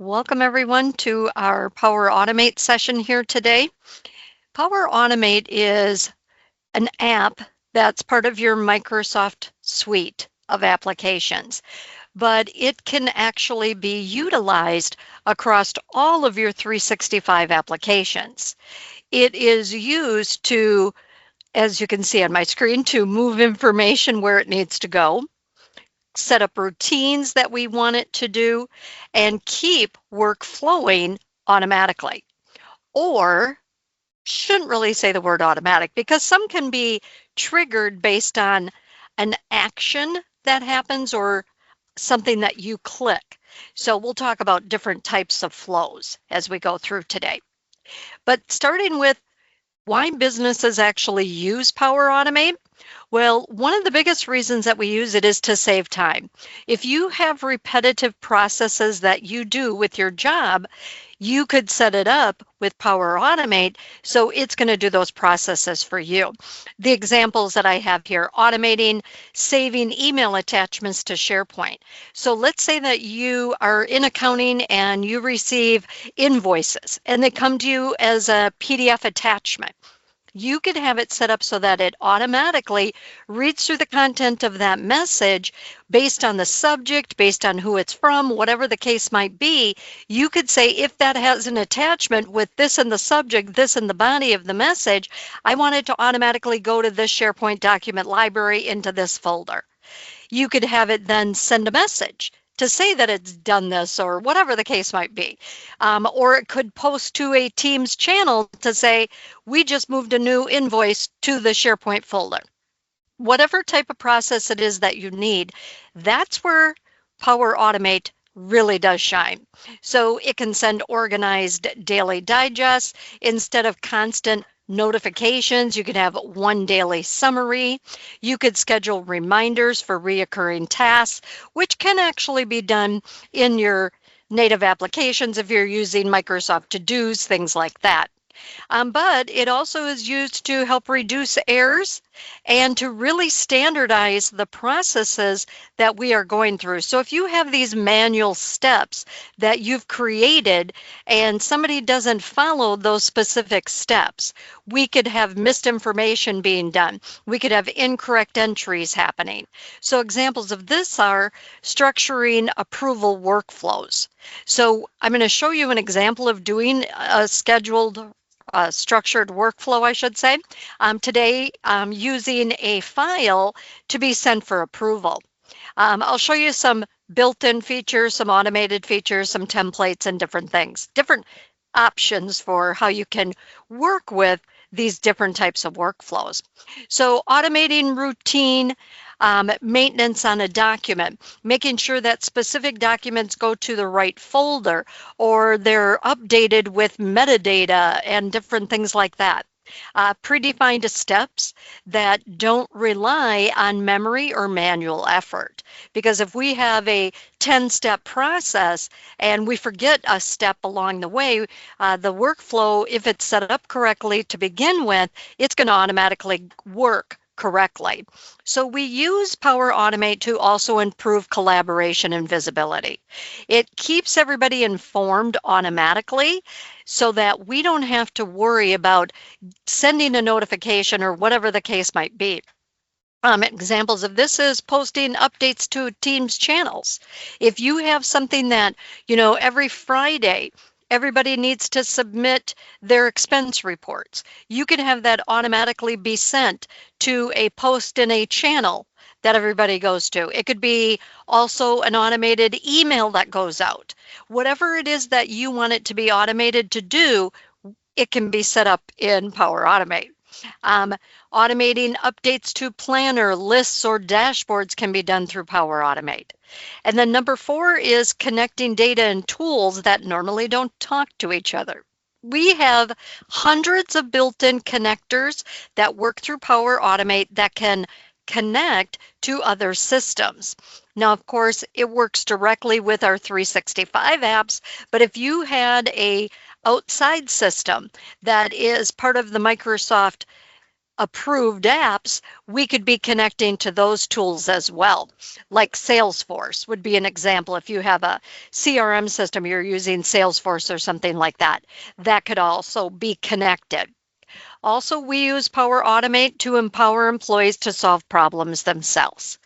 Welcome everyone to our Power Automate session here today. Power Automate is an app that's part of your Microsoft suite of applications, but it can actually be utilized across all of your 365 applications. It is used to, as you can see on my screen, to move information where it needs to go, set up routines that we want it to do, and keep work flowing automatically. Or shouldn't really say the word automatic because some can be triggered based on an action that happens or something that you click. So we'll talk about different types of flows as we go through today. But starting with why businesses actually use Power Automate. Well, one of the biggest reasons that we use it is to save time. If you have repetitive processes that you do with your job, you could set it up with Power Automate, so it's going to do those processes for you. The examples that I have here, automating, saving email attachments to SharePoint. So let's say that you are in accounting and you receive invoices and they come to you as a PDF attachment. You could have it set up so that it automatically reads through the content of that message based on the subject, based on who it's from, whatever the case might be. You could say, if that has an attachment with this in the subject, this in the body of the message, I want it to automatically go to this SharePoint document library into this folder. You could have it then send a message to say that it's done this or whatever the case might be. Or it could post to a Teams channel to say, we just moved a new invoice to the SharePoint folder. Whatever type of process it is that you need, that's where Power Automate really does shine. So it can send organized daily digests instead of constant notifications. You could have one daily summary. You could schedule reminders for reoccurring tasks, which can actually be done in your native applications if you're using Microsoft To-Dos, things like that. But it also is used to help reduce errors and to really standardize the processes that we are going through. So if you have these manual steps that you've created and somebody doesn't follow those specific steps, we could have misinformation being done. We could have incorrect entries happening. So examples of this are structuring approval workflows. So I'm going to show you an example of doing a scheduled structured workflow, I should say. Today, I'm using a file to be sent for approval. I'll show you some built-in features, some automated features, some templates, and different things, different options for how you can work with these different types of workflows. So automating routine maintenance on a document, making sure that specific documents go to the right folder or they're updated with metadata and different things like that. Predefined steps that don't rely on memory or manual effort. Because if we have a 10-step process and we forget a step along the way, the workflow, if it's set up correctly to begin with, it's going to automatically work correctly. So we use Power Automate to also improve collaboration and visibility. It keeps everybody informed automatically so that we don't have to worry about sending a notification or whatever the case might be. Examples of this is posting updates to Teams channels. If you have something that, every Friday, everybody needs to submit their expense reports, you can have that automatically be sent to a post in a channel that everybody goes to. It could be also an automated email that goes out. Whatever it is that you want it to be automated to do, it can be set up in Power Automate. Automating updates to planner, lists, or dashboards can be done through Power Automate. And then number 4 is connecting data and tools that normally don't talk to each other. We have hundreds of built-in connectors that work through Power Automate that can connect to other systems. Now, of course, it works directly with our 365 apps, but if you had a outside system that is part of the Microsoft approved apps, we could be connecting to those tools as well. Like Salesforce would be an example. If you have a CRM system, you're using Salesforce or something like that, that could also be connected. Also, we use Power Automate to empower employees to solve problems themselves.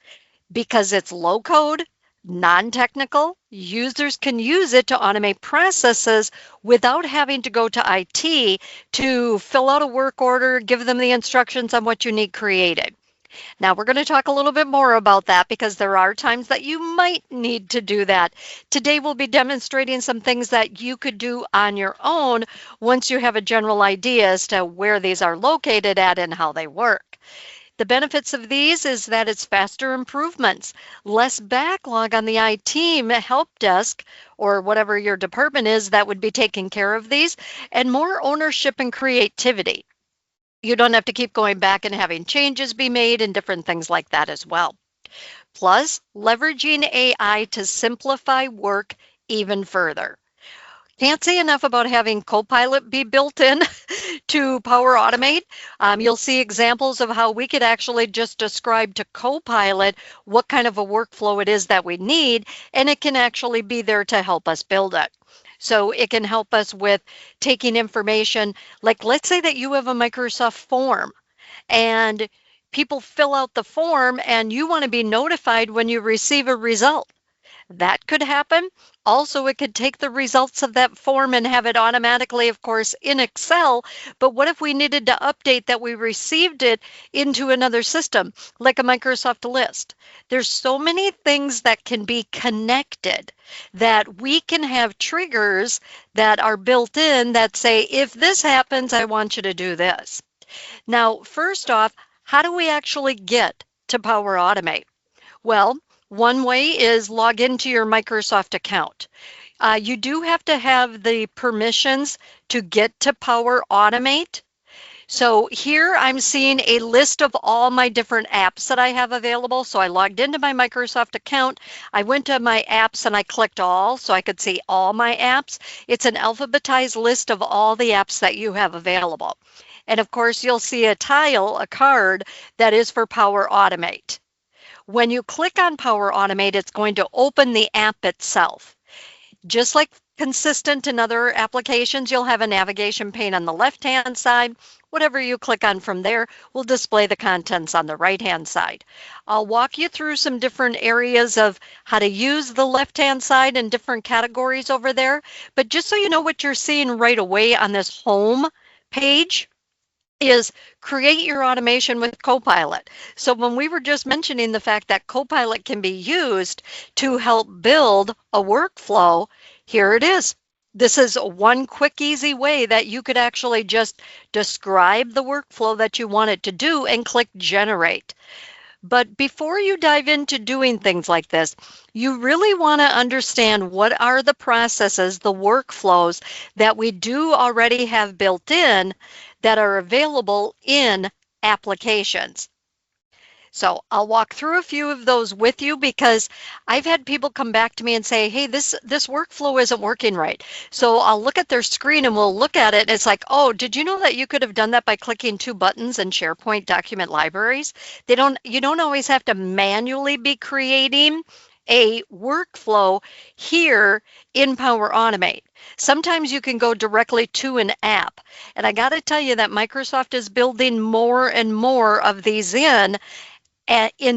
Because it's low code, non-technical, users can use it to automate processes without having to go to IT to fill out a work order, give them the instructions on what you need created. Now, we're going to talk a little bit more about that because there are times that you might need to do that. Today, we'll be demonstrating some things that you could do on your own once you have a general idea as to where these are located at and how they work. The benefits of these is that it's faster improvements, less backlog on the IT help desk or whatever your department is that would be taking care of these, and more ownership and creativity. You don't have to keep going back and having changes be made and different things like that as well. Plus, leveraging AI to simplify work even further. Can't say enough about having Copilot be built in to Power Automate. You'll see examples of how we could actually just describe to Copilot what kind of a workflow it is that we need, and it can actually be there to help us build it. So it can help us with taking information, like let's say that you have a Microsoft form and people fill out the form and you want to be notified when you receive a result. That could happen. Also, it could take the results of that form and have it automatically, of course, in Excel. But what if we needed to update that we received it into another system, like a Microsoft list? There's so many things that can be connected that we can have triggers that are built in that say, if this happens, I want you to do this. Now, first off, how do we actually get to Power Automate? Well, one way is log into your Microsoft account. You do have to have the permissions to get to Power Automate. So here I'm seeing a list of all my different apps that I have available. So I logged into my Microsoft account. I went to my apps and I clicked all so I could see all my apps. It's an alphabetized list of all the apps that you have available. And of course, you'll see a tile, a card that is for Power Automate. When you click on Power Automate, it's going to open the app itself. Just like consistent in other applications, you'll have a navigation pane on the left-hand side. Whatever you click on from there will display the contents on the right-hand side. I'll walk you through some different areas of how to use the left-hand side and different categories over there. But just so you know what you're seeing right away on this home page, is create your automation with Copilot. So when we were just mentioning the fact that Copilot can be used to help build a workflow, here it is. This is one quick, easy way that you could actually just describe the workflow that you want it to do and click generate. But before you dive into doing things like this, you really want to understand what are the processes, the workflows that we do already have built in that are available in applications. So I'll walk through a few of those with you because I've had people come back to me and say, hey, this workflow isn't working right. So I'll look at their screen and we'll look at it. And it's like, oh, did you know that you could have done that by clicking two buttons in SharePoint document libraries? You don't always have to manually be creating a workflow here in Power Automate. Sometimes you can go directly to an app. And I got to tell you that Microsoft is building more and more of these in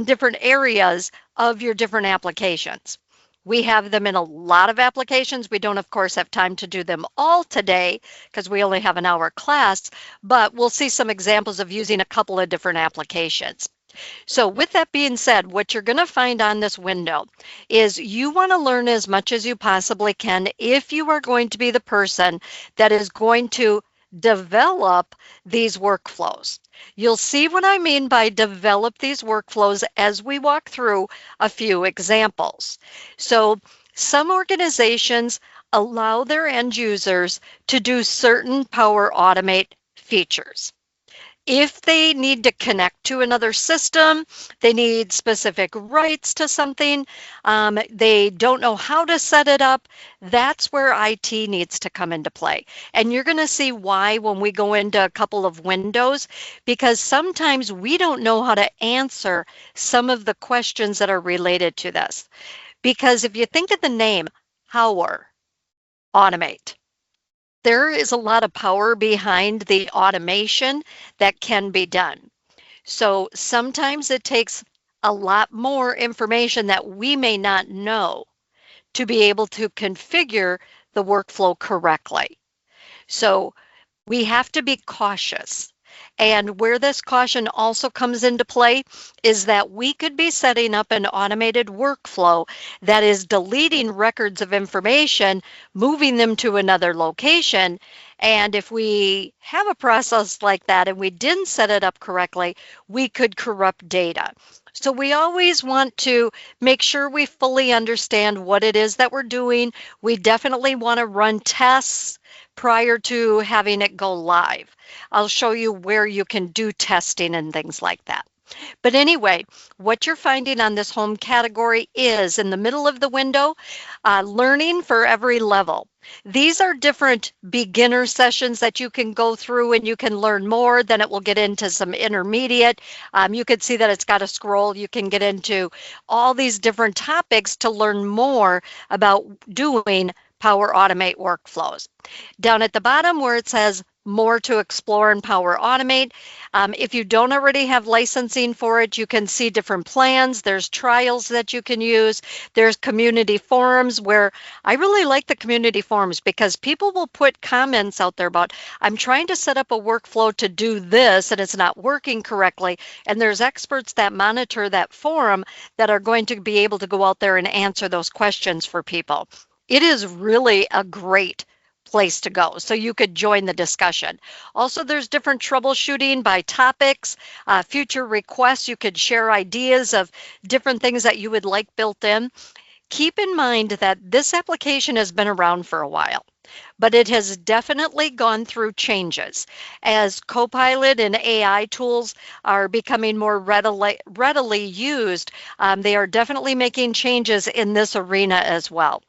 different areas of your different applications. We have them in a lot of applications. We don't, of course, have time to do them all today because we only have an hour class, but we'll see some examples of using a couple of different applications. So with that being said, what you're going to find on this window is you want to learn as much as you possibly can if you are going to be the person that is going to develop these workflows. You'll see what I mean by develop these workflows as we walk through a few examples. So some organizations allow their end users to do certain Power Automate features. If they need to connect to another system, they need specific rights to something, they don't know how to set it up, that's where IT needs to come into play. And you're going to see why when we go into a couple of windows, because sometimes we don't know how to answer some of the questions that are related to this. Because if you think of the name, Power Automate, there is a lot of power behind the automation that can be done. So sometimes it takes a lot more information that we may not know to be able to configure the workflow correctly. So we have to be cautious. And where this caution also comes into play is that we could be setting up an automated workflow that is deleting records of information, moving them to another location. And if we have a process like that and we didn't set it up correctly, we could corrupt data. So we always want to make sure we fully understand what it is that we're doing. We definitely want to run tests prior to having it go live. I'll show you where you can do testing and things like that. But anyway, what you're finding on this home category is in the middle of the window, learning for every level. These are different beginner sessions that you can go through and you can learn more. Then it will get into some intermediate. You can see that it's got a scroll. You can get into all these different topics to learn more about doing Power Automate workflows. Down at the bottom where it says more to explore in Power Automate, if you don't already have licensing for it, you can see different plans. There's trials that you can use. There's community forums where I really like the community forums because people will put comments out there about, I'm trying to set up a workflow to do this and it's not working correctly. And there's experts that monitor that forum that are going to be able to go out there and answer those questions for people. It is really a great place to go. So you could join the discussion. Also, there's different troubleshooting by topics, future requests. You could share ideas of different things that you would like built in. Keep in mind that this application has been around for a while, but it has definitely gone through changes. As Copilot and AI tools are becoming more readily used, they are definitely making changes in this arena as well.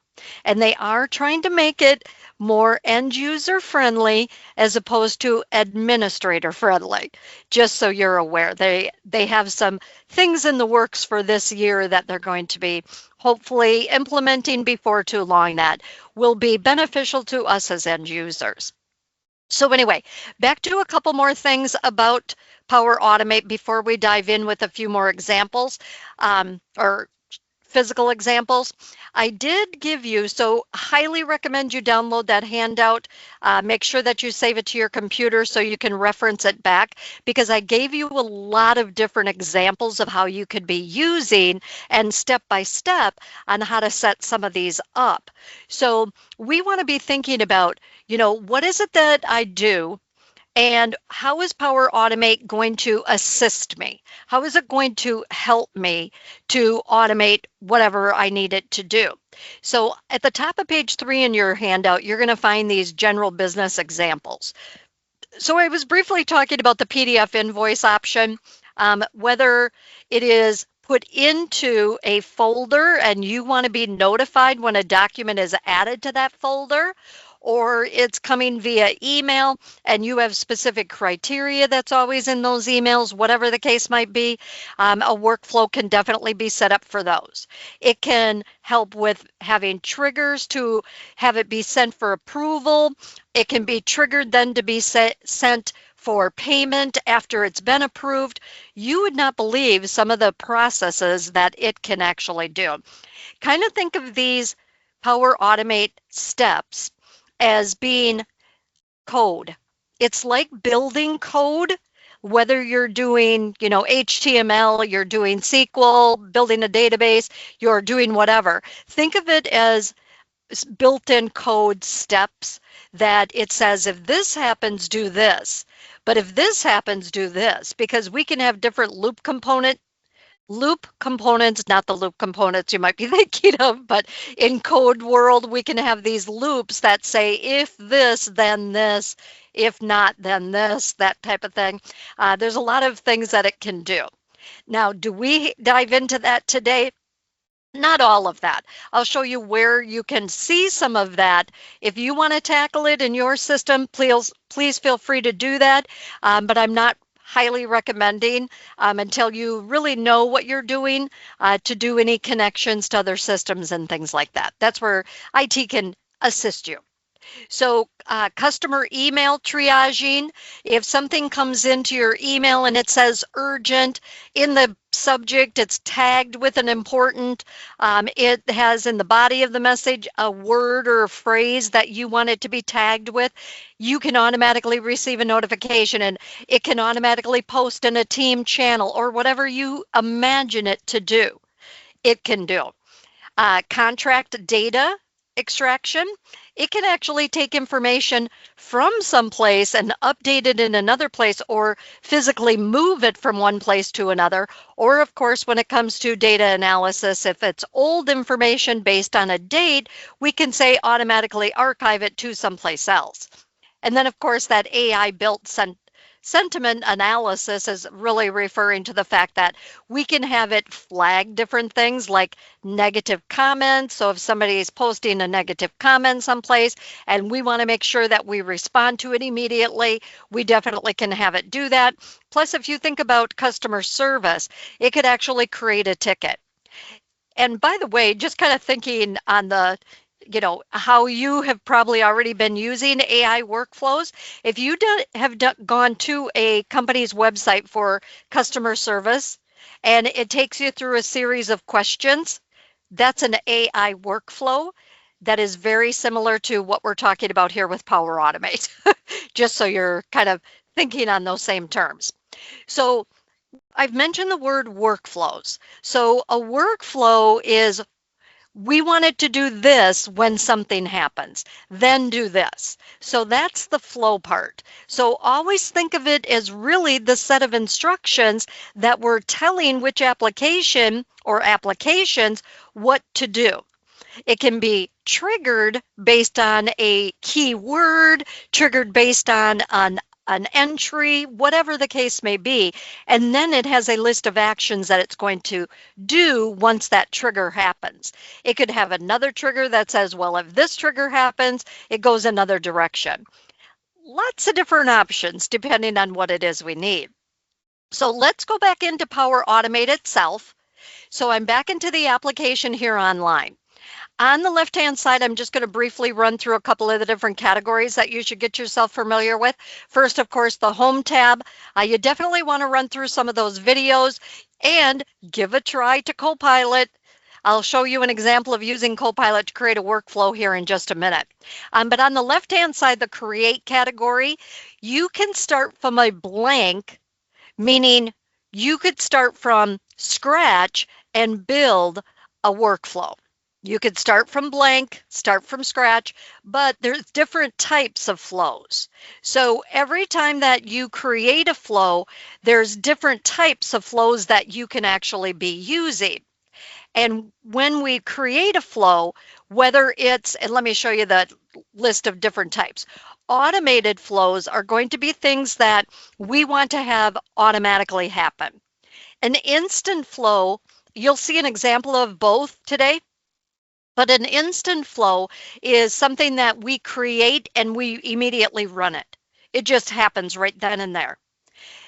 And they are trying to make it more end user friendly as opposed to administrator friendly. Just so you're aware, they have some things in the works for this year that they're going to be hopefully implementing before too long that will be beneficial to us as end users. So anyway, back to a couple more things about Power Automate before we dive in with a few more examples or physical examples. I did give you, so highly recommend you download that handout. Make sure that you save it to your computer so you can reference it back, because I gave you a lot of different examples of how you could be using and step by step on how to set some of these up. So we want to be thinking about, what is it that I do? And how is Power Automate going to assist me? How is it going to help me to automate whatever I need it to do? So at the top of page 3 in your handout, you're going to find these general business examples. So I was briefly talking about the PDF invoice option, whether it is put into a folder and you want to be notified when a document is added to that folder, or it's coming via email and you have specific criteria that's always in those emails, whatever the case might be, a workflow can definitely be set up for those. It can help with having triggers to have it be sent for approval. It can be triggered then to be sent for payment after it's been approved. You would not believe some of the processes that it can actually do. Kind of think of these Power Automate steps as being code. It's like building code, whether you're doing, HTML, you're doing SQL, building a database, you're doing whatever. Think of it as built-in code steps that it says, if this happens, do this. But if this happens, do this, because we can have different loop component Loop components, not the loop components you might be thinking of, but in code world, we can have these loops that say, if this, then this, if not, then this, that type of thing. There's a lot of things that it can do. Now, do we dive into that today? Not all of that. I'll show you where you can see some of that. If you want to tackle it in your system, please feel free to do that. But I'm not highly recommending until you really know what you're doing to do any connections to other systems and things like that. That's where IT can assist you. So customer email triaging, if something comes into your email and it says urgent, in the subject it's tagged with an important, it has in the body of the message a word or a phrase that you want it to be tagged with, you can automatically receive a notification and it can automatically post in a team channel or whatever you imagine it to do, it can do. Contract data extraction, it can actually take information from some place and update it in another place or physically move it from one place to another. Or of course, when it comes to data analysis, if it's old information based on a date, we can say automatically archive it to someplace else. And then of course that AI built sentiment analysis is really referring to the fact that we can have it flag different things like negative comments. So if somebody is posting a negative comment someplace and we want to make sure that we respond to it immediately, we definitely can have it do that. Plus, if you think about customer service, it could actually create a ticket. And by the way, just kind of thinking on the how you have probably already been using AI workflows. If you have gone to a company's website for customer service and it takes you through a series of questions, that's an AI workflow that is very similar to what we're talking about here with Power Automate, just so you're kind of thinking on those same terms. So I've mentioned the word workflows. So a workflow is we wanted to do this when something happens, then do this. So that's the flow part. So always think of it as really the set of instructions that we're telling which application or applications what to do. It can be triggered based on a keyword, triggered based on an entry, whatever the case may be. And then it has a list of actions that it's going to do once that trigger happens. It could have another trigger that says, well, if this trigger happens, it goes another direction. Lots of different options depending on what it is we need. So let's go back into Power Automate itself. So I'm back into the application here online. On the left-hand side, I'm just going to briefly run through a couple of the different categories that you should get yourself familiar with. First, of course, the Home tab. You definitely want to run through some of those videos and give a try to Copilot. I'll show you an example of using Copilot to create a workflow here in just a minute. But on the left-hand side, the Create category, you can start from a blank, meaning you could start from scratch and build a workflow. You could start from blank, start from scratch, but there's different types of flows. So every time that you create a flow, there's different types of flows that you can actually be using. And when we create a flow, whether it's, and let me show you the list of different types. Automated flows are going to be things that we want to have automatically happen. An instant flow, you'll see an example of both today. But an instant flow is something that we create and we immediately run it. It just happens right then and there.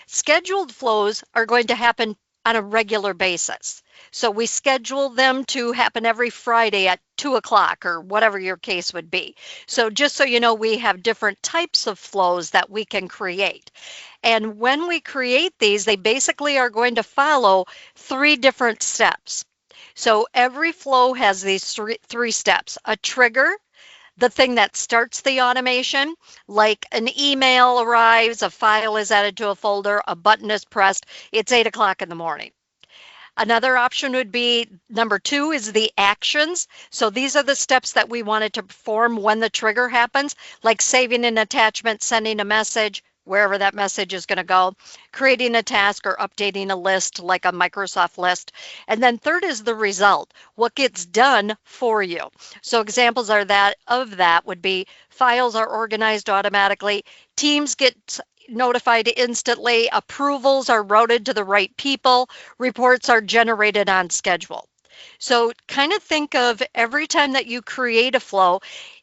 Scheduled flows are going to happen on a regular basis. So we schedule them to happen every Friday at 2 o'clock or whatever your case would be. So just so you know, we have different types of flows that we can create. And when we create these, they basically are going to follow 3 different steps. So every flow has these three steps: a trigger, the thing that starts the automation, like an email arrives, a file is added to a folder, a button is pressed, it's 8 o'clock in the morning. Another option would be number 2 is the actions. So these are the steps that we wanted to perform when the trigger happens, like saving an attachment, sending a message, wherever that message is going to go, creating a task or updating a list like a Microsoft list. And then third is the result, what gets done for you. So examples are that would be files are organized automatically, teams get notified instantly, approvals are routed to the right people, reports are generated on schedule. So kind of think of every time that you create a flow,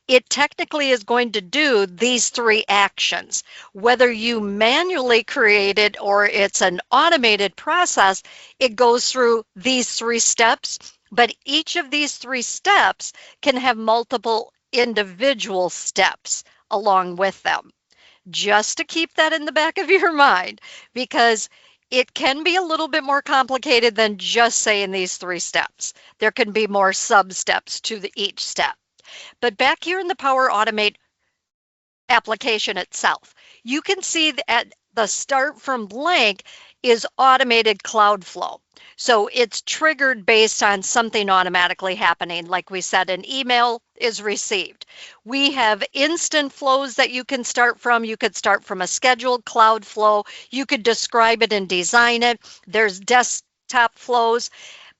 it technically is going to do these three actions. Whether you manually create it or it's an automated process, it goes through these three steps, but each of these three steps can have multiple individual steps along with them. Just to keep that in the back of your mind, because it can be a little bit more complicated than just saying these three steps. There can be more sub-steps to each step. But back here in the Power Automate application itself, you can see that the start from blank is automated cloud flow. So it's triggered based on something automatically happening. Like we said, an email is received. We have instant flows that you can start from. You could start from a scheduled cloud flow. You could describe it and design it. There's desktop flows.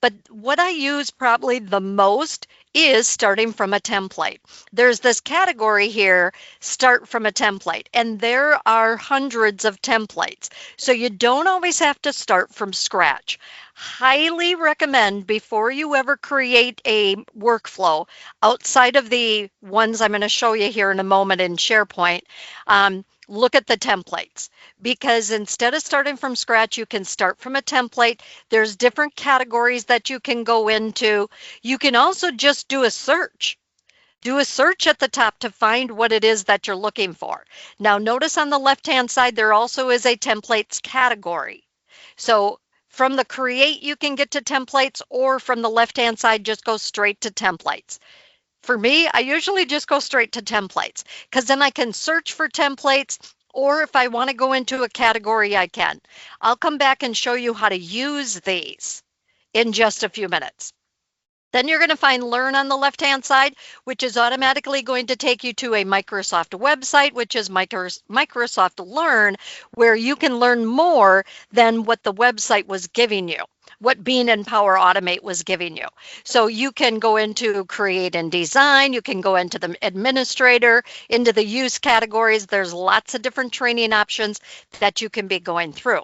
But what I use probably the most is starting from a template. There's this category here, start from a template, and there are hundreds of templates. So you don't always have to start from scratch. Highly recommend before you ever create a workflow outside of the ones I'm going to show you here in a moment in SharePoint, look at the templates, because instead of starting from scratch, you can start from a template. There's different categories that you can go into. You can also just do a search. Do a search at the top to find what it is that you're looking for. Now, notice on the left-hand side, there also is a templates category. So from the create, you can get to templates, or from the left-hand side, just go straight to templates. For me, I usually just go straight to templates, because then I can search for templates, or if I want to go into a category, I can. I'll come back and show you how to use these in just a few minutes. Then you're going to find Learn on the left-hand side, which is automatically going to take you to a Microsoft website, which is Microsoft Learn, where you can learn more than what the website was giving you, what Bean and Power Automate was giving you. So you can go into Create and Design, you can go into the Administrator, into the Use categories. There's lots of different training options that you can be going through.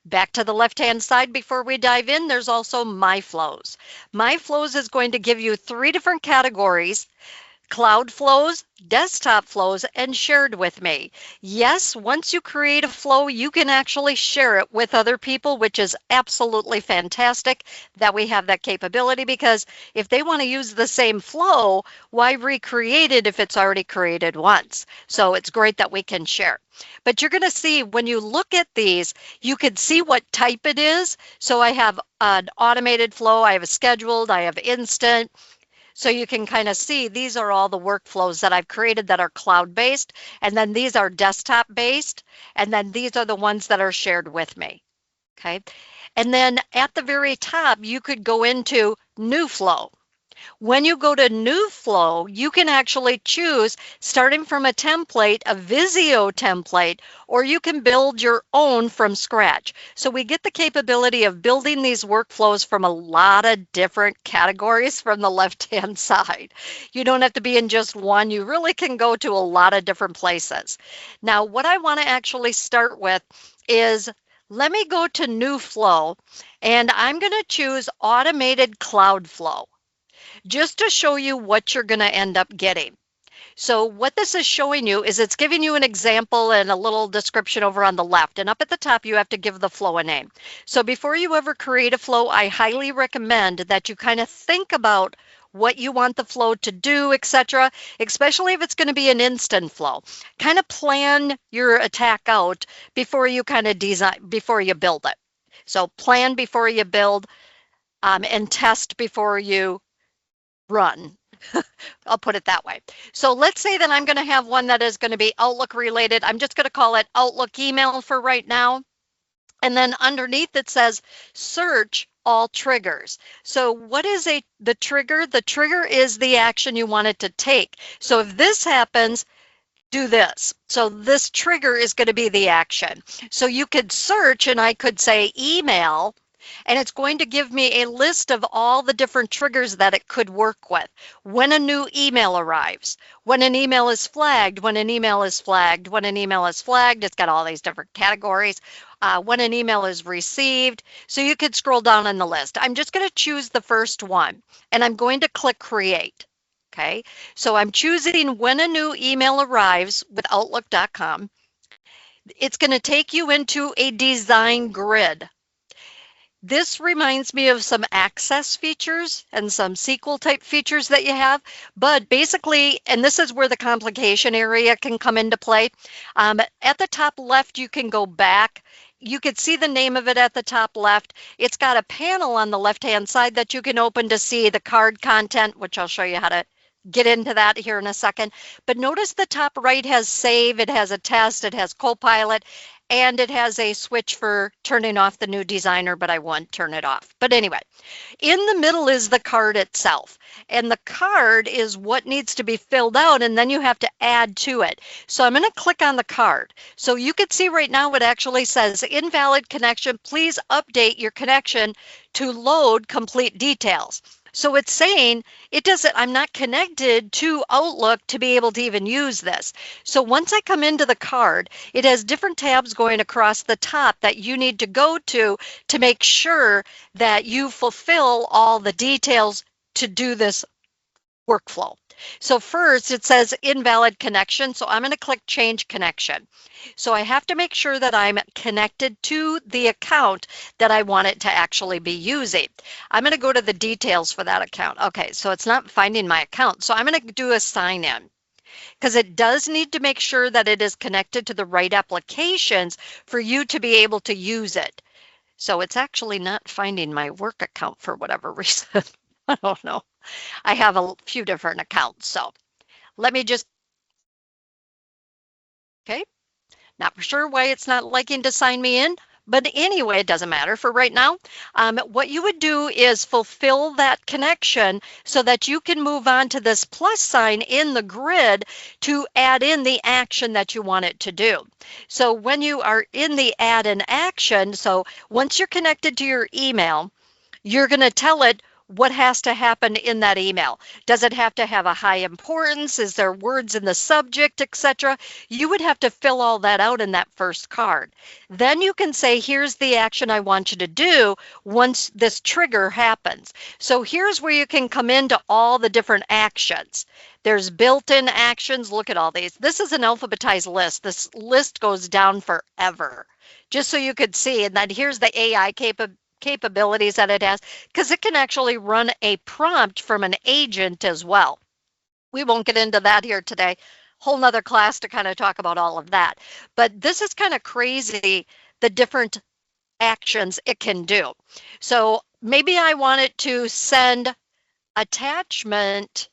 Back to the left-hand side before we dive in, there's also My Flows. My Flows is going to give you three different categories: cloud flows, desktop flows, and shared with me. Yes, once you create a flow, you can actually share it with other people, which is absolutely fantastic that we have that capability, because if they want to use the same flow, why recreate it if it's already created once? So it's great that we can share. But you're going to see when you look at these, you can see what type it is. So I have an automated flow, I have a scheduled, I have instant. So you can kind of see these are all the workflows that I've created that are cloud-based, and then these are desktop-based, and then these are the ones that are shared with me, okay? And then at the very top, you could go into New Flow. When you go to New Flow, you can actually choose, starting from a template, a Visio template, or you can build your own from scratch. So we get the capability of building these workflows from a lot of different categories from the left-hand side. You don't have to be in just one. You really can go to a lot of different places. Now, what I want to actually start with is, let me go to New Flow, and I'm going to choose Automated Cloud Flow, just to show you what you're going to end up getting. So what this is showing you is it's giving you an example and a little description over on the left. And up at the top, you have to give the flow a name. So before you ever create a flow, I highly recommend that you kind of think about what you want the flow to do, etc., especially if it's going to be an instant flow. Kind of plan your attack out before you kind of design, before you build it. So plan before you build, and test before you run. I'll put it that way. So let's say that I'm going to have one that is going to be Outlook related. I'm just going to call it Outlook email for right now. And then underneath it says search all triggers. So what is the trigger? The trigger is the action you want it to take. So if this happens, do this. So this trigger is going to be the action. So you could search and I could say email, and it's going to give me a list of all the different triggers that it could work with. When a new email arrives, when an email is flagged, when an email is flagged, when an email is flagged, it's got all these different categories. When an email is received. So you could scroll down on the list. I'm just going to choose the first one and I'm going to click create. Okay, so I'm choosing when a new email arrives with Outlook.com. It's going to take you into a design grid. This reminds me of some access features and some SQL type features that you have, but basically, and this is where the complication area can come into play. At the top left, you can go back. You could see the name of it at the top left. It's got a panel on the left-hand side that you can open to see the card content, which I'll show you how to get into that here in a second. But notice the top right has save, it has a test, it has Copilot, and it has a switch for turning off the new designer, but I won't turn it off. But anyway, in the middle is the card itself. And the card is what needs to be filled out, and then you have to add to it. So I'm going to click on the card. So you can see right now it actually says invalid connection. Please update your connection to load complete details. So it's saying I'm not connected to Outlook to be able to even use this. So once I come into the card, it has different tabs going across the top that you need to go to make sure that you fulfill all the details to do this workflow. So first it says invalid connection. So I'm going to click change connection. So I have to make sure that I'm connected to the account that I want it to actually be using. I'm going to go to the details for that account. Okay, so it's not finding my account. So I'm going to do a sign in because it does need to make sure that it is connected to the right applications for you to be able to use it. So it's actually not finding my work account for whatever reason. I don't know. I have a few different accounts. So let me just, okay. Not sure why it's not liking to sign me in, but anyway, it doesn't matter for right now. What you would do is fulfill that connection so that you can move on to this plus sign in the grid to add in the action that you want it to do. So when you are in the add an action, so once you're connected to your email, you're going to tell it what has to happen in that email. Does it have to have a high importance? Is there words in the subject, etc.? You would have to fill all that out in that first card. Then you can say, here's the action I want you to do once this trigger happens. So here's where you can come into all the different actions. There's built-in actions. Look at all these. This is an alphabetized list. This list goes down forever, just so you could see. And then here's the AI capabilities that it has, because it can actually run a prompt from an agent as well. We won't get into that here today. Whole nother class to kind of talk about all of that. But this is kind of crazy, the different actions it can do. So maybe I want it to send attachment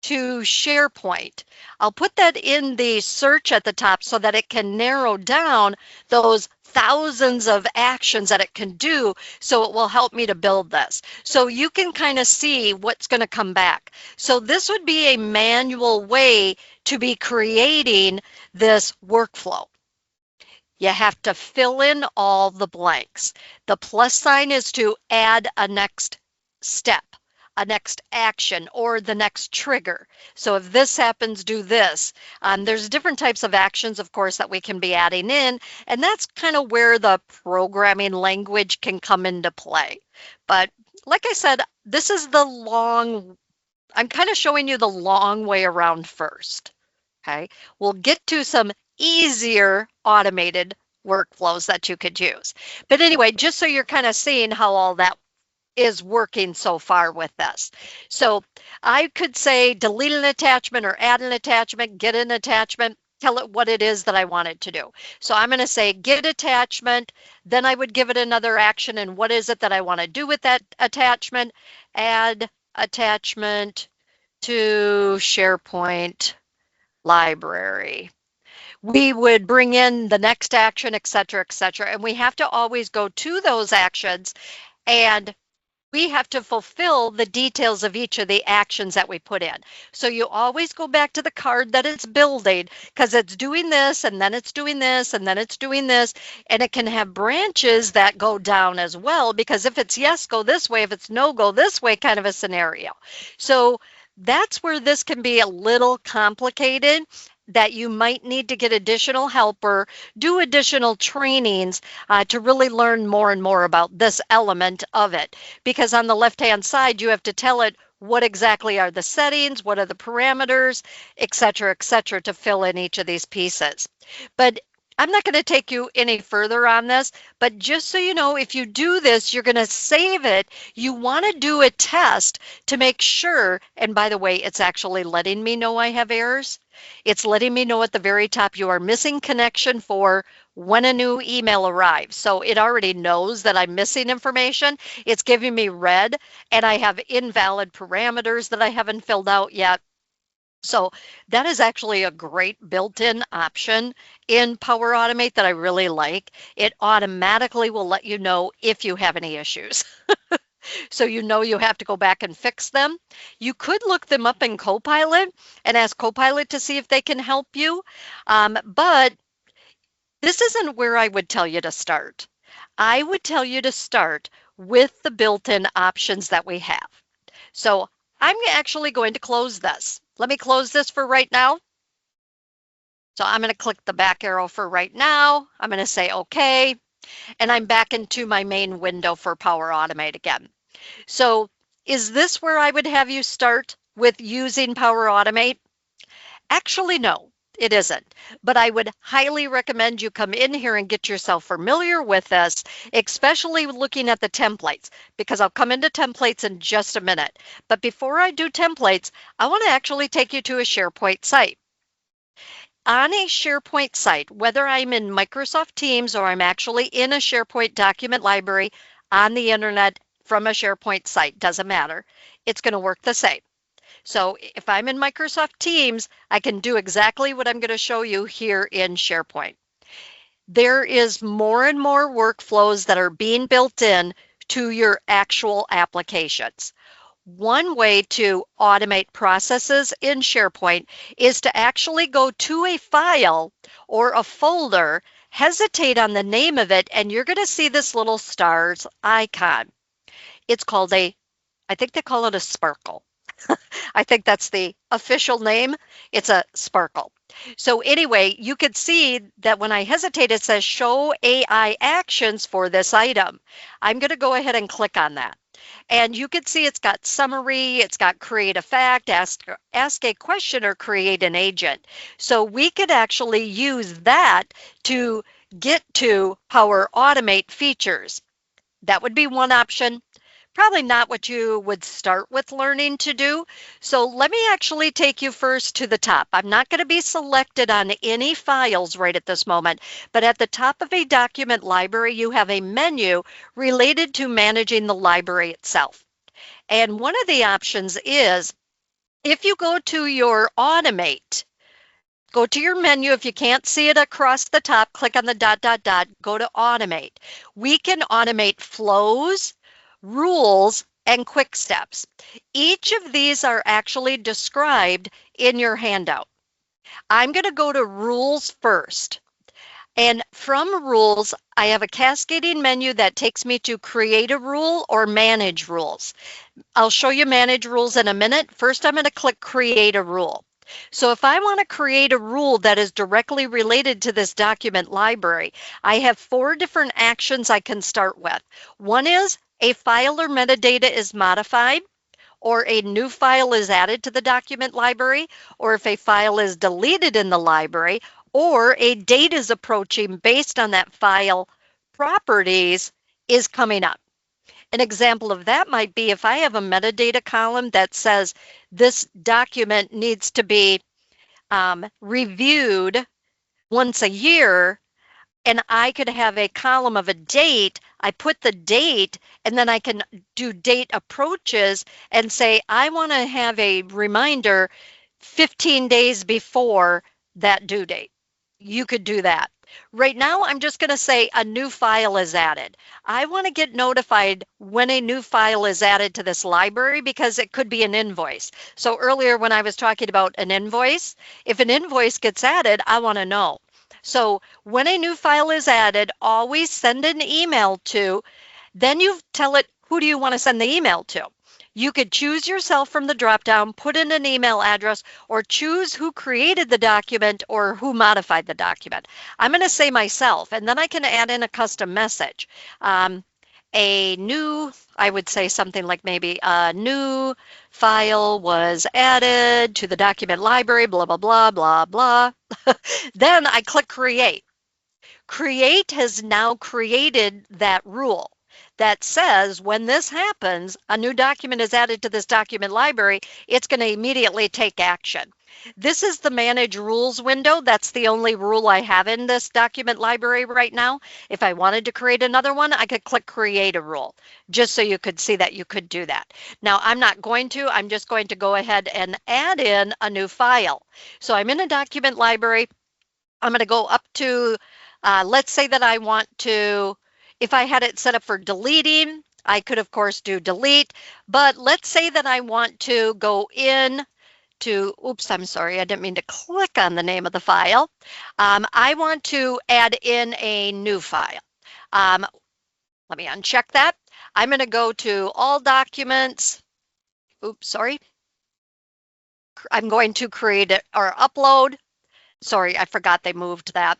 to SharePoint. I'll put that in the search at the top so that it can narrow down those thousands of actions that it can do, so it will help me to build this. So you can kind of see what's going to come back. So this would be a manual way to be creating this workflow. You have to fill in all the blanks. The plus sign is to add a next step, a next action, or the next trigger. So if this happens, do this. There's different types of actions, of course, that we can be adding in, and that's kind of where the programming language can come into play. But like I said, this is I'm kind of showing you the long way around first. Okay, we'll get to some easier automated workflows that you could use. But anyway, just so you're kind of seeing how all that is working so far with this. So I could say delete an attachment or add an attachment, get an attachment, tell it what it is that I want it to do. So I'm going to say get attachment, then I would give it another action, and what is it that I want to do with that attachment? Add attachment to SharePoint library. We would bring in the next action, etc., etc. And we have to always go to those actions and we have to fulfill the details of each of the actions that we put in. So you always go back to the card that it's building because it's doing this and then it's doing this and then it's doing this. And it can have branches that go down as well, because if it's yes, go this way, if it's no, go this way kind of a scenario. So that's where this can be a little complicated, that you might need to get additional help or do additional trainings to really learn more and more about this element of it. Because on the left-hand side, you have to tell it what exactly are the settings, what are the parameters, et cetera, to fill in each of these pieces. But I'm not going to take you any further on this, but just so you know, if you do this, you're going to save it. You want to do a test to make sure, and by the way, it's actually letting me know I have errors. It's letting me know at the very top you are missing connection for when a new email arrives. So it already knows that I'm missing information. It's giving me red, and I have invalid parameters that I haven't filled out yet. So that is actually a great built-in option in Power Automate that I really like. It automatically will let you know if you have any issues. So you know you have to go back and fix them. You could look them up in Copilot and ask Copilot to see if they can help you. But this isn't where I would tell you to start. I would tell you to start with the built-in options that we have. So I'm actually going to close this. Let me close this for right now. So I'm going to click the back arrow for right now. I'm going to say OK. And I'm back into my main window for Power Automate again. So is this where I would have you start with using Power Automate? Actually, no, it isn't. But I would highly recommend you come in here and get yourself familiar with this, especially looking at the templates, because I'll come into templates in just a minute. But before I do templates, I want to actually take you to a SharePoint site. On a SharePoint site, whether I'm in Microsoft Teams or I'm actually in a SharePoint document library on the internet from a SharePoint site, doesn't matter. It's going to work the same. So if I'm in Microsoft Teams, I can do exactly what I'm going to show you here in SharePoint. There is more and more workflows that are being built in to your actual applications. One way to automate processes in SharePoint is to actually go to a file or a folder, hesitate on the name of it, and you're going to see this little stars icon. It's called I think they call it a sparkle. I think that's the official name. It's a sparkle. So anyway, you could see that when I hesitate, it says show AI actions for this item. I'm going to go ahead and click on that. And you can see it's got summary, it's got create a fact, ask a question, or create an agent. So we could actually use that to get to Power Automate features. That would be one option. Probably not what you would start with learning to do. So let me actually take you first to the top. I'm not going to be selected on any files right at this moment, but at the top of a document library, you have a menu related to managing the library itself. And one of the options is, if you go to your Automate, go to your menu. If you can't see it across the top, click on the ... go to Automate. We can automate flows, rules, and quick steps. Each of these are actually described in your handout. I'm going to go to rules first. And from rules, I have a cascading menu that takes me to create a rule or manage rules. I'll show you manage rules in a minute. First, I'm going to click create a rule. So if I want to create a rule that is directly related to this document library, I have 4 different actions I can start with. One is a file or metadata is modified, or a new file is added to the document library, or if a file is deleted in the library, or a date is approaching based on that file properties is coming up. An example of that might be if I have a metadata column that says this document needs to be reviewed once a year, and I could have a column of a date. I put the date, and then I can do date approaches and say, I want to have a reminder 15 days before that due date. You could do that. Right now, I'm just going to say a new file is added. I want to get notified when a new file is added to this library because it could be an invoice. So earlier when I was talking about an invoice, if an invoice gets added, I want to know. So when a new file is added, always send an email to, then you tell it who do you want to send the email to. You could choose yourself from the dropdown, put in an email address, or choose who created the document or who modified the document. I'm going to say myself, and then I can add in a custom message. I would say something like maybe a new file was added to the document library, blah, blah, blah, blah, blah. Then I click create. Create has now created that rule that says when this happens, a new document is added to this document library, it's going to immediately take action. This is the manage rules window. That's the only rule I have in this document library right now. If I wanted to create another one, I could click create a rule, just so you could see that you could do that. Now, I'm not going to. I'm just going to go ahead and add in a new file. So I'm in a document library. I'm going to go up to, let's say that I want to, if I had it set up for deleting, I could of course do delete, but let's say that I want to go in to, oops, I'm sorry, I didn't mean to click on the name of the file. I want to add in a new file. Let me uncheck that. I'm going to go to all documents. Oops, sorry. I'm going to create it or upload. Sorry, I forgot they moved that.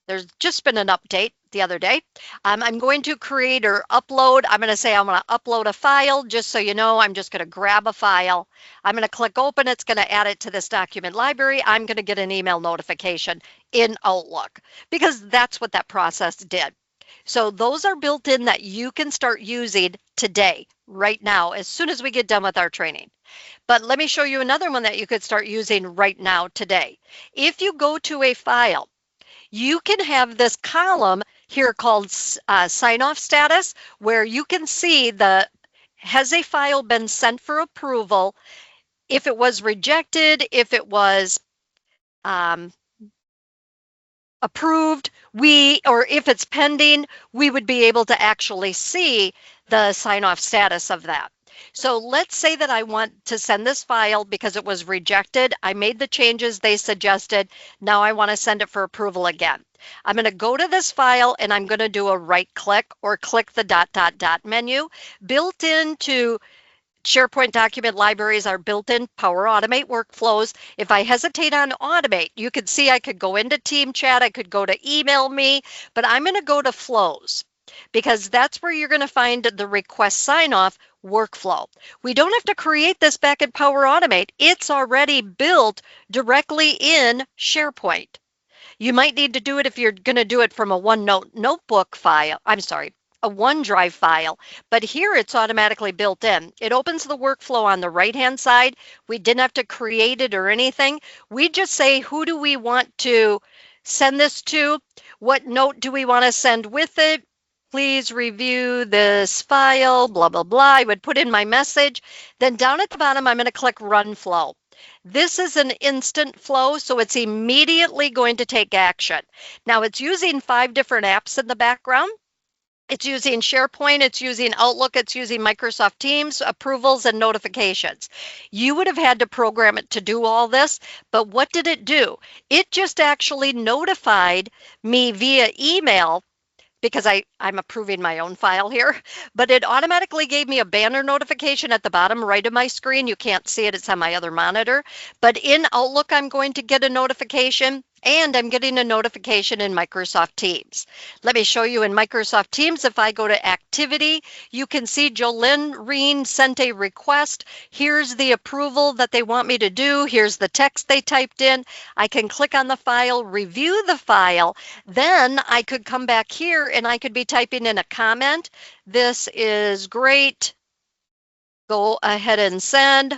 There's just been an update the other day. I'm going to create or upload. I'm going to say I'm going to upload a file. Just so you know, I'm just going to grab a file. I'm going to click open. It's going to add it to this document library. I'm going to get an email notification in Outlook because that's what that process did. So those are built in that you can start using today, right now, as soon as we get done with our training. But let me show you another one that you could start using right now today. If you go to a file, you can have this column here called sign off status, where you can see has a file been sent for approval, if it was rejected, if it was approved, or if it's pending, we would be able to actually see the sign off status of that. So let's say that I want to send this file because it was rejected. I made the changes they suggested. Now I want to send it for approval again. I'm going to go to this file and I'm going to do a right click or click the ... menu. Built into SharePoint document libraries are built-in Power Automate workflows. If I hesitate on Automate, you could see I could go into Team Chat, I could go to Email Me, but I'm going to go to Flows because that's where you're going to find the request sign-off workflow. We don't have to create this back in Power Automate. It's already built directly in SharePoint. You might need to do it if you're going to do it from a OneNote notebook file. I'm sorry, a OneDrive file, but here it's automatically built in. It opens the workflow on the right-hand side. We didn't have to create it or anything. We just say, who do we want to send this to? What note do we want to send with it? Please review this file, blah, blah, blah. I would put in my message. Then down at the bottom, I'm going to click Run Flow. This is an instant flow, so it's immediately going to take action. Now, it's using 5 different apps in the background. It's using SharePoint, it's using Outlook, it's using Microsoft Teams, approvals, and notifications. You would have had to program it to do all this, but what did it do? It just actually notified me via email because I'm approving my own file here, but it automatically gave me a banner notification at the bottom right of my screen. You can't see it, it's on my other monitor, but in Outlook, I'm going to get a notification. And I'm getting a notification in Microsoft Teams. Let me show you in Microsoft Teams. If I go to Activity, you can see Jolynn Reen sent a request. Here's the approval that they want me to do. Here's the text they typed in. I can click on the file, review the file. Then I could come back here and I could be typing in a comment. This is great. Go ahead and send.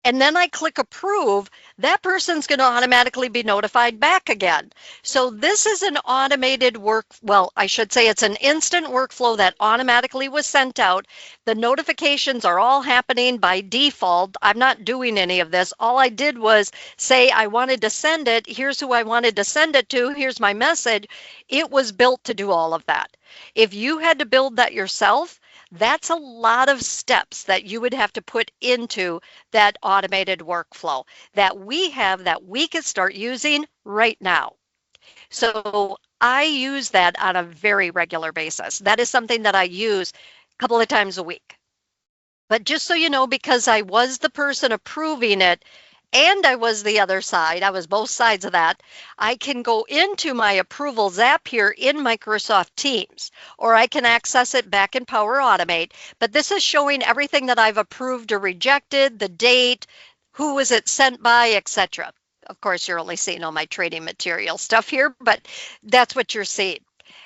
and then I click approve, that person's going to automatically be notified back again. So this is an automated well, I should say it's an instant workflow that automatically was sent out. The notifications are all happening by default. I'm not doing any of this. All I did was say I wanted to send it. Here's who I wanted to send it to. Here's my message. It was built to do all of that. If you had to build that yourself, that's a lot of steps that you would have to put into that automated workflow that we have that we can start using right now. So I use that on a very regular basis. That is something that I use a couple of times a week. But just so you know, because I was the person approving it and I was the other side, I was both sides of that, I can go into my approvals app here in Microsoft Teams, or I can access it back in Power Automate. But this is showing everything that I've approved or rejected, the date, who was it sent by, etc. Of course, you're only seeing all my trading material stuff here, but that's what you're seeing.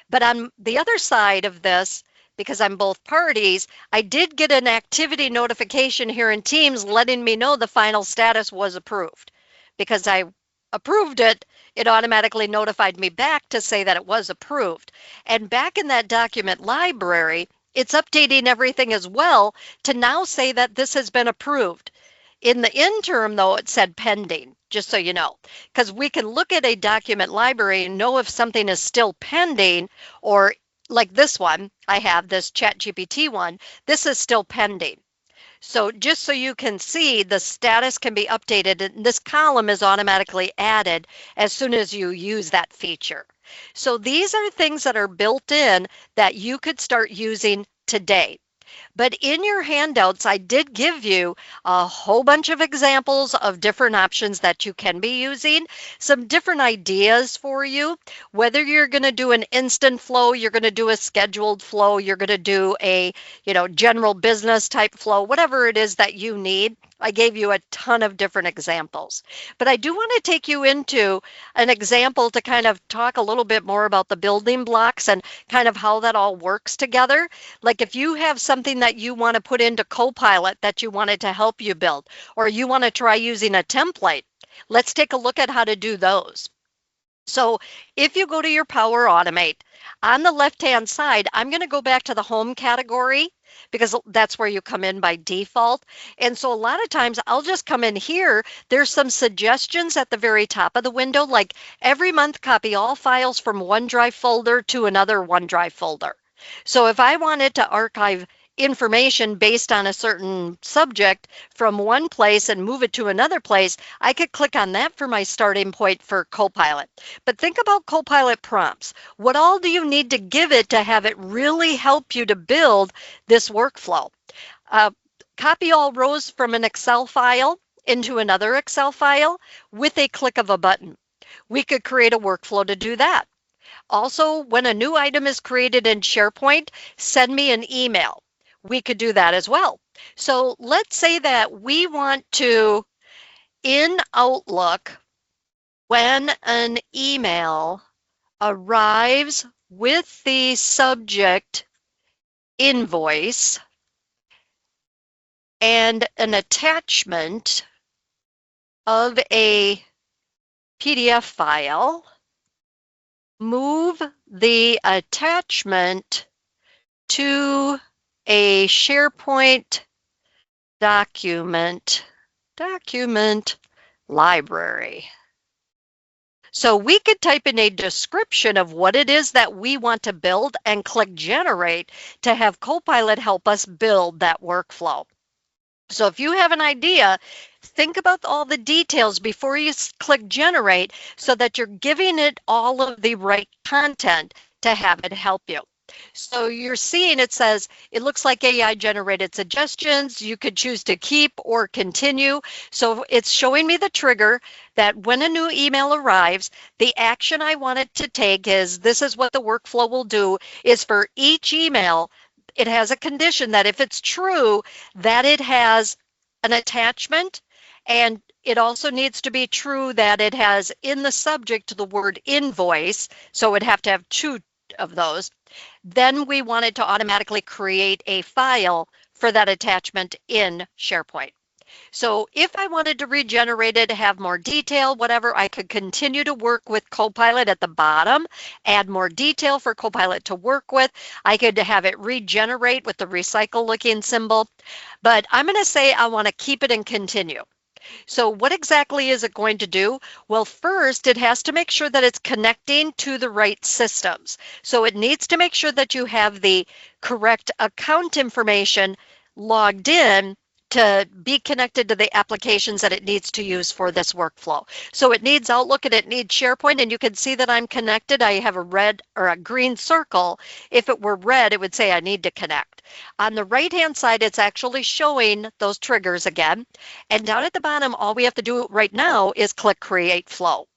But on the other side of this, because I'm both parties, I did get an activity notification here in Teams letting me know the final status was approved. Because I approved it, it automatically notified me back to say that it was approved. And back in that document library, it's updating everything as well to now say that this has been approved. In the interim, though, it said pending, just so you know, because we can look at a document library and know if something is still pending, or like this one, I have this ChatGPT one, this is still pending. So just so you can see, the status can be updated, and this column is automatically added as soon as you use that feature. So these are things that are built in that you could start using today. But in your handouts, I did give you a whole bunch of examples of different options that you can be using, some different ideas for you, whether you're going to do an instant flow, you're going to do a scheduled flow, you're going to do a, general business type flow, whatever it is that you need. I gave you a ton of different examples. But I do want to take you into an example to kind of talk a little bit more about the building blocks and kind of how that all works together. Like if you have something that you want to put into Copilot that you wanted to help you build, or you want to try using a template, let's take a look at how to do those. So if you go to your Power Automate, on the left-hand side, I'm going to go back to the home category because that's where you come in by default. And so a lot of times I'll just come in here. There's some suggestions at the very top of the window, like every month copy all files from OneDrive folder to another OneDrive folder. So if I wanted to archive information based on a certain subject from one place and move it to another place, I could click on that for my starting point for Copilot. But think about Copilot prompts. What all do you need to give it to have it really help you to build this workflow? Copy all rows from an Excel file into another Excel file with a click of a button. We could create a workflow to do that. Also, when a new item is created in SharePoint, send me an email. We could do that as well. So let's say that we want to, in Outlook, when an email arrives with the subject invoice and an attachment of a PDF file, move the attachment to a SharePoint document library. So we could type in a description of what it is that we want to build and click generate to have Copilot help us build that workflow. So if you have an idea, think about all the details before you click generate so that you're giving it all of the right content to have it help you. So you're seeing it says, it looks like AI generated suggestions. You could choose to keep or continue. So it's showing me the trigger that when a new email arrives, the action I want it to take is, this is what the workflow will do, is for each email, it has a condition that if it's true, that it has an attachment, and it also needs to be true that it has in the subject the word invoice, so it would have to have two of those. Then we want it to automatically create a file for that attachment in SharePoint. So if I wanted to regenerate it, have more detail, whatever, I could continue to work with Copilot at the bottom, add more detail for Copilot to work with. I could have it regenerate with the recycle looking symbol, but I'm going to say I want to keep it and continue. So what exactly is it going to do? Well, first, it has to make sure that it's connecting to the right systems. So it needs to make sure that you have the correct account information logged in to be connected to the applications that it needs to use for this workflow. So it needs Outlook and it needs SharePoint, and you can see that I'm connected. I have a red or a green circle. If it were red, it would say I need to connect. On the right-hand side, it's actually showing those triggers again. And down at the bottom, all we have to do right now is click Create Flow.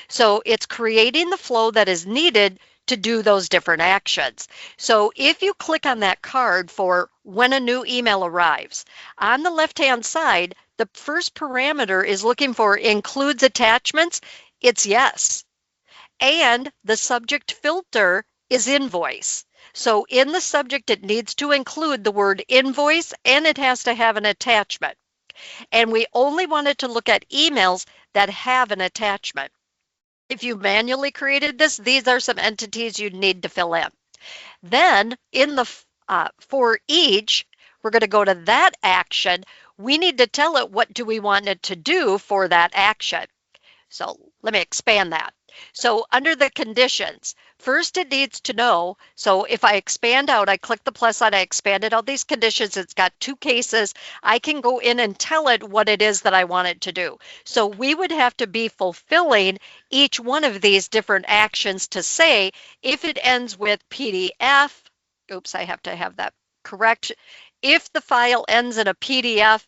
So it's creating the flow that is needed to do those different actions. So if you click on that card for when a new email arrives, on the left-hand side, the first parameter is looking for includes attachments. It's yes. And the subject filter is invoice. So in the subject, it needs to include the word invoice and it has to have an attachment. And we only want it to look at emails that have an attachment. If you manually created this, these are some entities you need to fill in. Then in the for each, we're going to go to that action. We need to tell it what do we want it to do for that action. So let me expand that. So under the conditions, first it needs to know, so if I expand out, I click the plus sign, I expanded out these conditions, it's got two cases, I can go in and tell it what it is that I want it to do. So we would have to be fulfilling each one of these different actions to say, if it ends with PDF, oops, I have to have that correct. If the file ends in a PDF,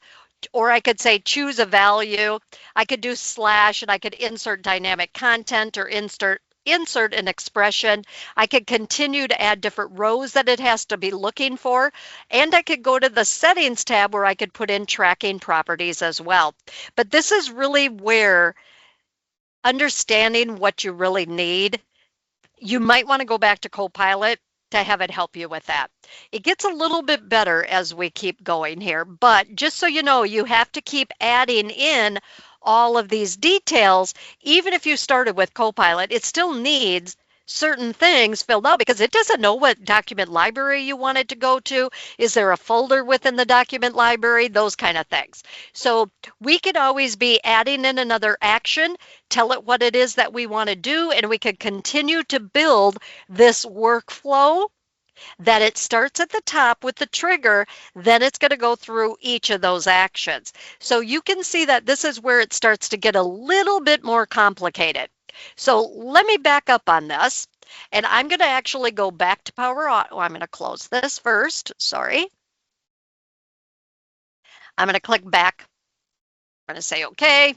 or I could say choose a value. I could do slash and I could insert dynamic content or insert an expression. I could continue to add different rows that it has to be looking for. And I could go to the settings tab where I could put in tracking properties as well. But this is really where understanding what you really need, you might want to go back to Copilot to have it help you with that. It gets a little bit better as we keep going here, but just so you know, you have to keep adding in all of these details. Even if you started with Copilot, it still needs certain things filled out because it doesn't know what document library you want it to go to. Is there a folder within the document library? Those kind of things. So we could always be adding in another action, tell it what it is that we want to do, and we could continue to build this workflow that it starts at the top with the trigger, then it's going to go through each of those actions. So you can see that this is where it starts to get a little bit more complicated. So let me back up on this, and I'm going to actually go back to Power Automate. Oh, I'm going to close this first. Sorry. I'm going to click back. I'm going to say OK.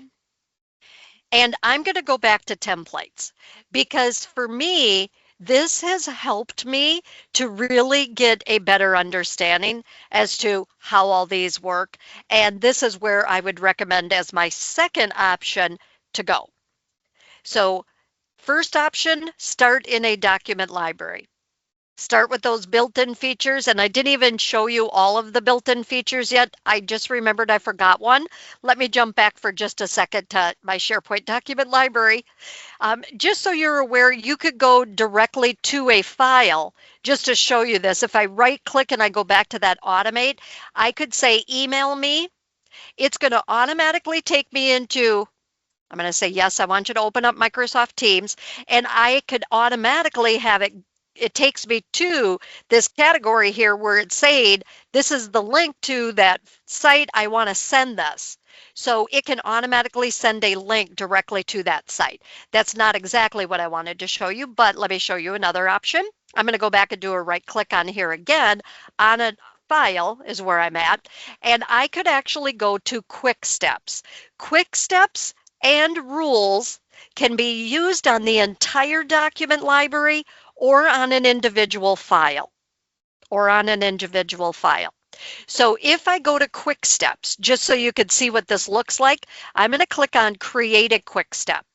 And I'm going to go back to templates because for me, this has helped me to really get a better understanding as to how all these work. And this is where I would recommend as my second option to go. So first option, start in a document library. Start with those built-in features, and I didn't even show you all of the built-in features yet. I just remembered I forgot one. Let me jump back for just a second to my SharePoint document library. Just so you're aware, you could go directly to a file. Just to show you this, if I right-click and I go back to that automate, I could say email me. It's going to automatically take me into, I'm going to say, yes, I want you to open up Microsoft Teams, and I could automatically have it takes me to this category here where it's saying, this is the link to that site, I want to send this. So it can automatically send a link directly to that site. That's not exactly what I wanted to show you, but let me show you another option. I'm going to go back and do a right click on here again on a file is where I'm at, and I could actually go to quick steps. Quick steps and rules can be used on the entire document library or on an individual file, So if I go to quick steps, just so you can see what this looks like, I'm going to click on create a quick step.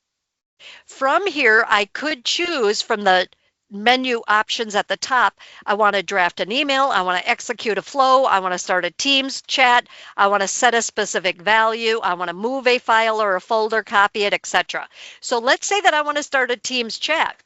From here, I could choose from the menu options at the top. I want to draft an email. I want to execute a flow. I want to start a Teams chat. I want to set a specific value. I want to move a file or a folder, copy it, etc. So let's say that I want to start a Teams chat.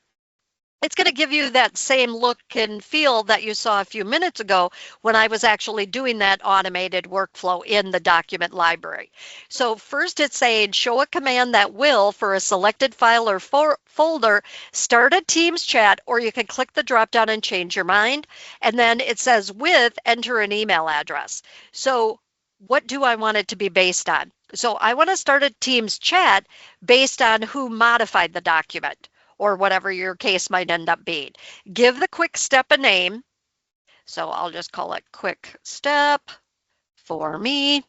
It's going to give you that same look and feel that you saw a few minutes ago when I was actually doing that automated workflow in the document library. So first it's saying show a command that will, for a selected file or folder, start a Teams chat, or you can click the drop down and change your mind. And then it says with, enter an email address. So what do I want it to be based on? So I want to start a Teams chat based on who modified the document, or whatever your case might end up being. Give the quick step a name. So I'll just call it quick step for me.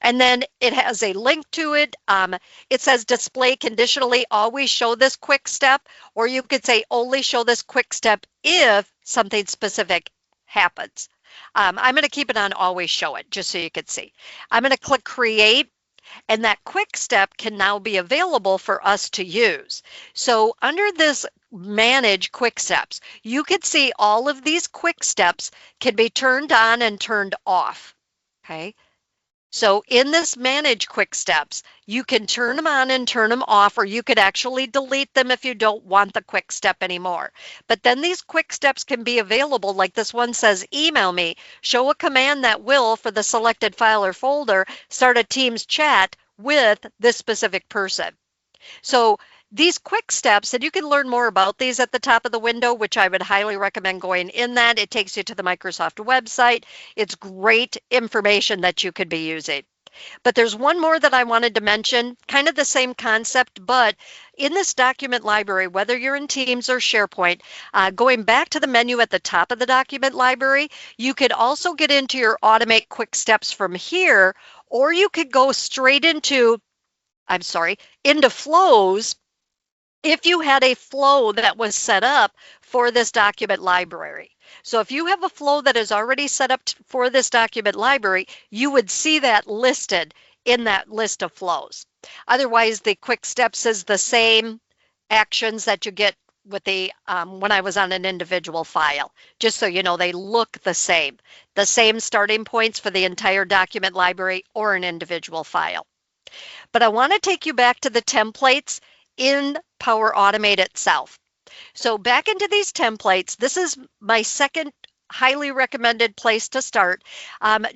And then it has a link to it. It says display conditionally, always show this quick step, or you could say only show this quick step if something specific happens. I'm going to keep it on always show it, just so you can see. I'm going to click create. And that quick step can now be available for us to use. So under this manage quick steps, you could see all of these quick steps can be turned on and turned off. Okay. So in this manage quick steps, you can turn them on and turn them off, or you could actually delete them if you don't want the quick step anymore. But then these quick steps can be available, like this one says, email me, show a command that will, for the selected file or folder, start a Teams chat with this specific person. So these quick steps, and you can learn more about these at the top of the window, which I would highly recommend going in that. It takes you to the Microsoft website. It's great information that you could be using. But there's one more that I wanted to mention, kind of the same concept, but in this document library, whether you're in Teams or SharePoint, going back to the menu at the top of the document library, you could also get into your automate quick steps from here, or you could go straight into flows if you had a flow that was set up for this document library. So if you have a flow that is already set up for this document library, you would see that listed in that list of flows. Otherwise, the quick steps is the same actions that you get with the when I was on an individual file. Just so you know, they look the same starting points for the entire document library or an individual file. But I want to take you back to the templates in Power Automate itself. So back into these templates, this is my second highly recommended place to start.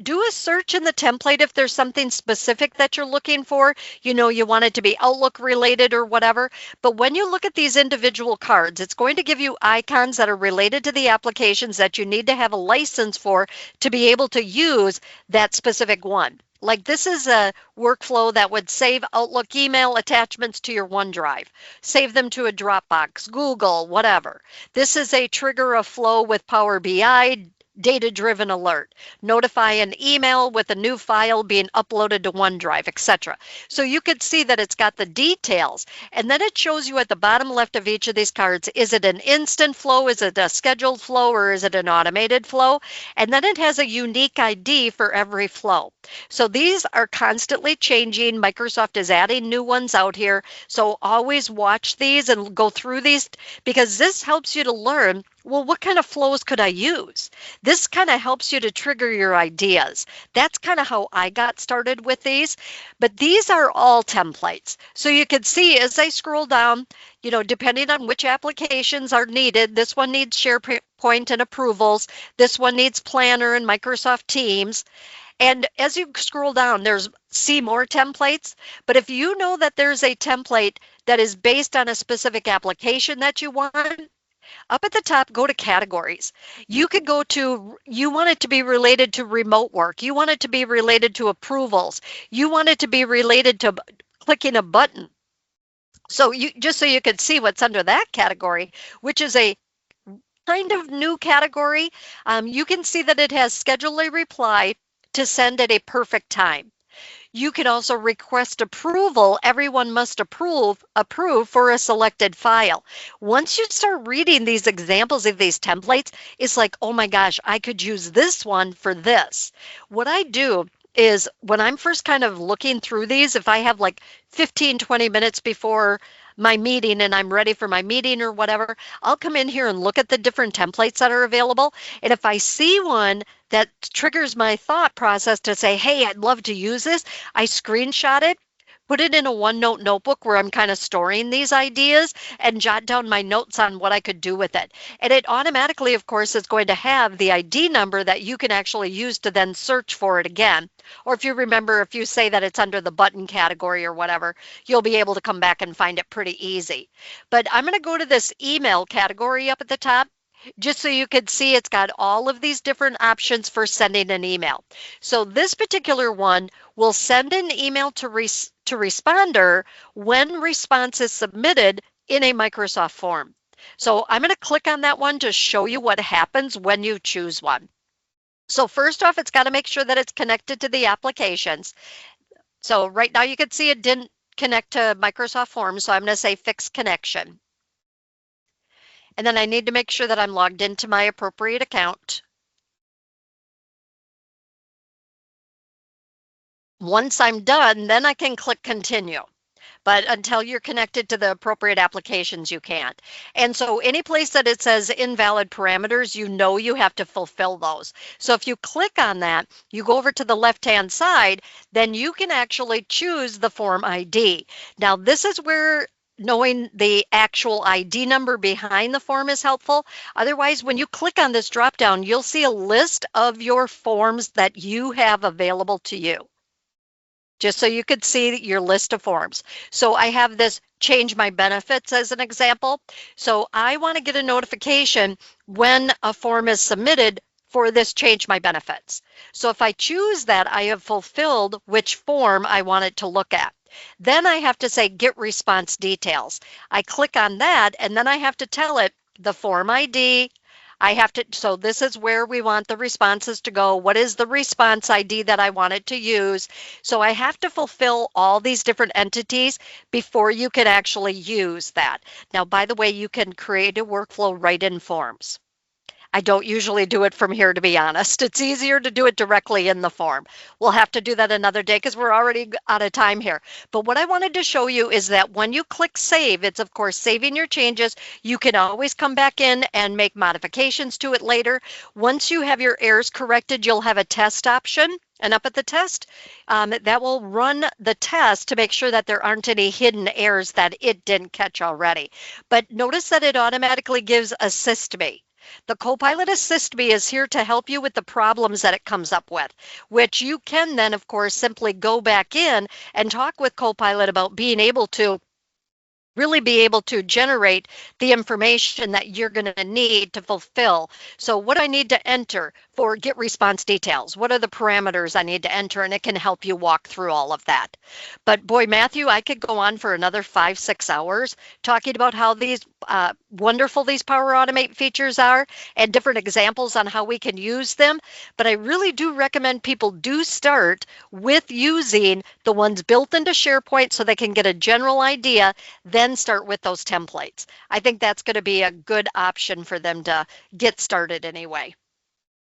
Do a search in the template if there's something specific that you're looking for. You know, you want it to be Outlook related or whatever. But when you look at these individual cards, it's going to give you icons that are related to the applications that you need to have a license for to be able to use that specific one. Like this is a workflow that would save Outlook email attachments to your OneDrive, save them to a Dropbox, Google, whatever. This is a trigger a flow with Power BI, data-driven alert, notify an email with a new file being uploaded to OneDrive, etc. So you could see that it's got the details, and then it shows you at the bottom left of each of these cards, is it an instant flow, is it a scheduled flow, or is it an automated flow? And then it has a unique ID for every flow. So these are constantly changing. Microsoft is adding new ones out here. So always watch these and go through these, because this helps you to learn, well, what kind of flows could I use? This kind of helps you to trigger your ideas. That's kind of how I got started with these. But these are all templates. So you can see as I scroll down, you know, depending on which applications are needed, this one needs SharePoint and approvals. This one needs Planner and Microsoft Teams. And as you scroll down, there's see more templates. But if you know that there's a template that is based on a specific application that you want, up at the top, go to categories. You could go to, you want it to be related to remote work. You want it to be related to approvals. You want it to be related to clicking a button. So you just so you can see what's under that category, which is a kind of new category. You can see that it has schedule a reply to send at a perfect time. You can also request approval. Everyone must approve for a selected file. Once you start reading these examples of these templates, it's like, oh my gosh, I could use this one for this. What I do is when I'm first kind of looking through these, if I have like 15, 20 minutes before my meeting and I'm ready for my meeting or whatever, I'll come in here and look at the different templates that are available. And if I see one that triggers my thought process to say, hey, I'd love to use this, I screenshot it, put it in a OneNote notebook where I'm kind of storing these ideas and jot down my notes on what I could do with it. And it automatically, of course, is going to have the ID number that you can actually use to then search for it again. Or if you remember, if you say that it's under the button category or whatever, you'll be able to come back and find it pretty easy. But I'm going to go to this email category up at the top, just so you can see it's got all of these different options for sending an email. So this particular one will send an email to responder when response is submitted in a Microsoft form. So I'm going to click on that one to show you what happens when you choose one. So first off, it's got to make sure that it's connected to the applications. So right now you can see it didn't connect to Microsoft Forms, so I'm going to say fix connection. And then I need to make sure that I'm logged into my appropriate account. Once I'm done, then I can click continue. But until you're connected to the appropriate applications, you can't. And so any place that it says invalid parameters, you know you have to fulfill those. So if you click on that, you go over to the left-hand side, then you can actually choose the form ID. Now, this is where knowing the actual ID number behind the form is helpful. Otherwise, when you click on this drop-down, you'll see a list of your forms that you have available to you, just so you could see your list of forms. So I have this change my benefits as an example. So I want to get a notification when a form is submitted for this change my benefits. So if I choose that, I have fulfilled which form I want it to look at. Then I have to say get response details. I click on that and then I have to tell it the form ID. So this is where we want the responses to go. What is the response ID that I want it to use? So I have to fulfill all these different entities before you can actually use that. Now, by the way, you can create a workflow right in Forms. I don't usually do it from here, to be honest. It's easier to do it directly in the form. We'll have to do that another day because we're already out of time here. But what I wanted to show you is that when you click save, it's of course saving your changes. You can always come back in and make modifications to it later. Once you have your errors corrected, you'll have a test option. And up at the test, that will run the test to make sure that there aren't any hidden errors that it didn't catch already. But notice that it automatically gives Assist Me. The Copilot Assist Me is here to help you with the problems that it comes up with, which you can then, of course, simply go back in and talk with Copilot about being able to really be able to generate the information that you're going to need to fulfill. So what I need to enter for get response details, what are the parameters I need to enter, and it can help you walk through all of that. But boy, Matthew, I could go on for another 5-6 hours talking about how these wonderful these Power Automate features are and different examples on how we can use them. But I really do recommend people do start with using the ones built into SharePoint so they can get a general idea, then start with those templates. I think that's going to be a good option for them to get started anyway.